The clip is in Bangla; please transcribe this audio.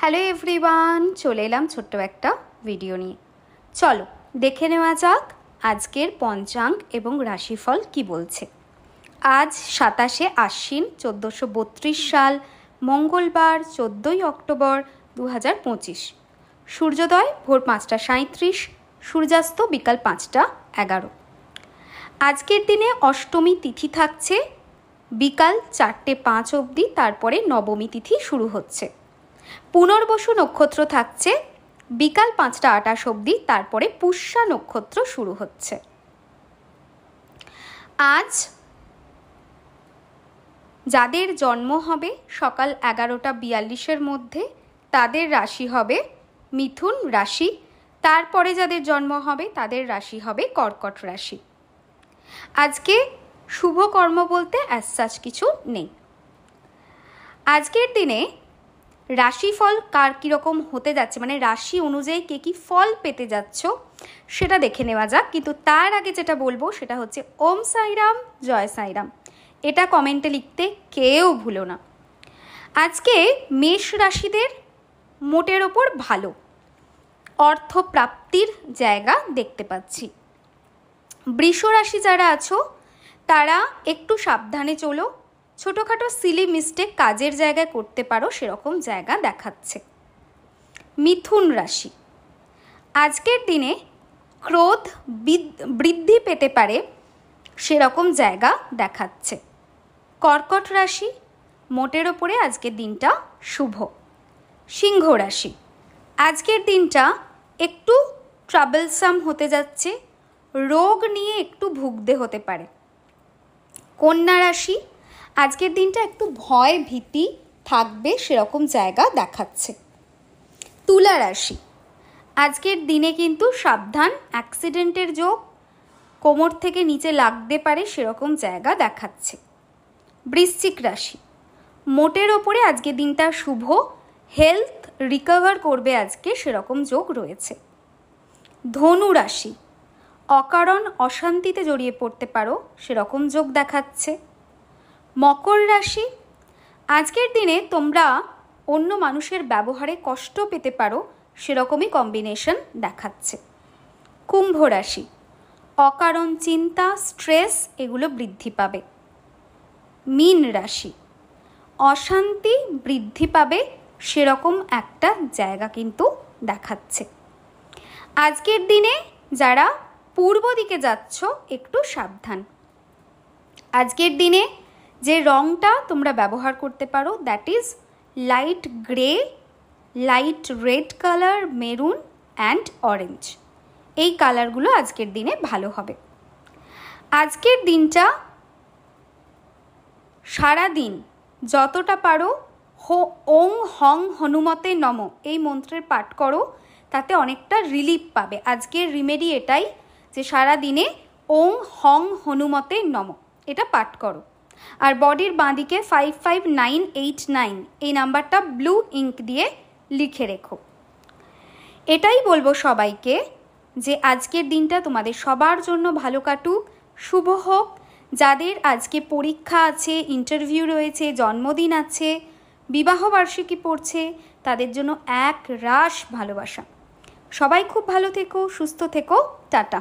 হ্যালো এভরিওয়ান, চলে এলাম ছোট্ট একটা ভিডিও নিয়ে। চলো দেখে নেওয়া যাক আজকের পঞ্চাঙ্গ এবং রাশিফল কি বলছে। আজ 27শে আশ্বিন 1432 সাল, মঙ্গলবার 14ই অক্টোবর 2025। সূর্যোদয় ভোর 5টা 37, সূর্যাস্ত বিকাল 5টা 11। আজকের দিনে অষ্টমী তিথি থাকছে বিকাল 4টে 5 অবধি, তারপরে নবমী তিথি শুরু হচ্ছে। পুনর্বসু নক্ষত্র থাকছে বিকাল 5টা 28 অবধি, তারপরে পুষ্যা নক্ষত্র শুরু হচ্ছে। আজ যাদের জন্ম হবে সকাল 11টা 42-এর মধ্যে তাদের রাশি হবে মিথুন রাশি, তারপরে যাদের জন্ম হবে তাদের রাশি হবে কর্কট রাশি। আজকে শুভ কর্ম বলতে অ্যাজ সাচ কিছু নেই। আজকের দিনে রাশিফল কার কীরকম হতে যাচ্ছে, মানে রাশি অনুযায়ী কে কী ফল পেতে যাচ্ছ সেটা দেখে নেওয়া যাক। কিন্তু তার আগে যেটা বলবো সেটা হচ্ছে ওম সাইরাম, জয় সাইরাম, এটা কমেন্টে লিখতে কেউ ভুলো না। আজকে মেষ রাশিদের মোটের ওপর ভালো অর্থ প্রাপ্তির জায়গা দেখতে পাচ্ছি। বৃষ রাশি যারা আছো তারা একটু সাবধানে চলো, ছোটোখাটো সিলি মিস্টেক কাজের জায়গায় করতে পারো, সেরকম জায়গা দেখাচ্ছে। মিথুন রাশি আজকের দিনে ক্রোধ বৃদ্ধি পেতে পারে, সেরকম জায়গা দেখাচ্ছে। কর্কট রাশি মোটের ওপরে আজকের দিনটা শুভ। সিংহ রাশি আজকের দিনটা একটু ট্রাবলসাম হতে যাচ্ছে, রোগ নিয়ে একটু ভুগতে হতে পারে। কন্যা রাশি আজকের দিনটা একটু ভয় ভীতি থাকবে, সেরকম জায়গা দেখাচ্ছে। তুলা রাশি আজকের দিনে কিন্তু সাবধান, অ্যাক্সিডেন্টের যোগ, কোমর থেকে নিচে লাগতে পারে, সেরকম জায়গা দেখাচ্ছে। বৃশ্চিক রাশি মোটের ওপরে আজকের দিনটা শুভ, হেলথ রিকভার করবে আজকে, সেরকম যোগ রয়েছে। ধনু রাশি অকারণ অশান্তিতে জড়িয়ে পড়তে পারো, সেরকম যোগ দেখাচ্ছে। মকর রাশি আজকের দিনে তোমরা অন্য মানুষের ব্যবহারে কষ্ট পেতে পারো, সেরকমই কম্বিনেশন দেখাচ্ছে। কুম্ভ রাশি অকারণ চিন্তা স্ট্রেস এগুলো বৃদ্ধি পাবে। মীন রাশি অশান্তি বৃদ্ধি পাবে, সেরকম একটা জায়গা কিন্তু দেখাচ্ছে। আজকের দিনে যারা পূর্ব দিকে যাচ্ছ একটু সাবধান। আজকের দিনে যে রঙটা তোমরা ব্যবহার করতে পারো that is light grey, light red colour, maroon and orange, এই কালারগুলো আজকের দিনে ভালো হবে। আজকের দিনটা সারাদিন যতটা পারো ওং হং হনুমতে নম এই মন্ত্রের পাঠ করো, তাতে অনেকটা রিলিফ পাবে। আজকের রিমেডি এটাই যে সারাদিনে ওং হং হনুমতে নম এটা পাঠ করো। আর বডির বাঁদিকে 55989 এই নাম্বারটা ব্লু ইঙ্ক দিয়ে লিখে রেখো। এটাই বলবো সবাইকে যে আজকের দিনটা তোমাদের সবার জন্য ভালো কাটুক, শুভ হোক। যাদের আজকে পরীক্ষা আছে, ইন্টারভিউ রয়েছে, জন্মদিন আছে, বিবাহবার্ষিকী পড়ছে, তাদের জন্য এক রাশ ভালোবাসা। সবাই খুব ভালো থেকো, সুস্থ থেকো, টাটা।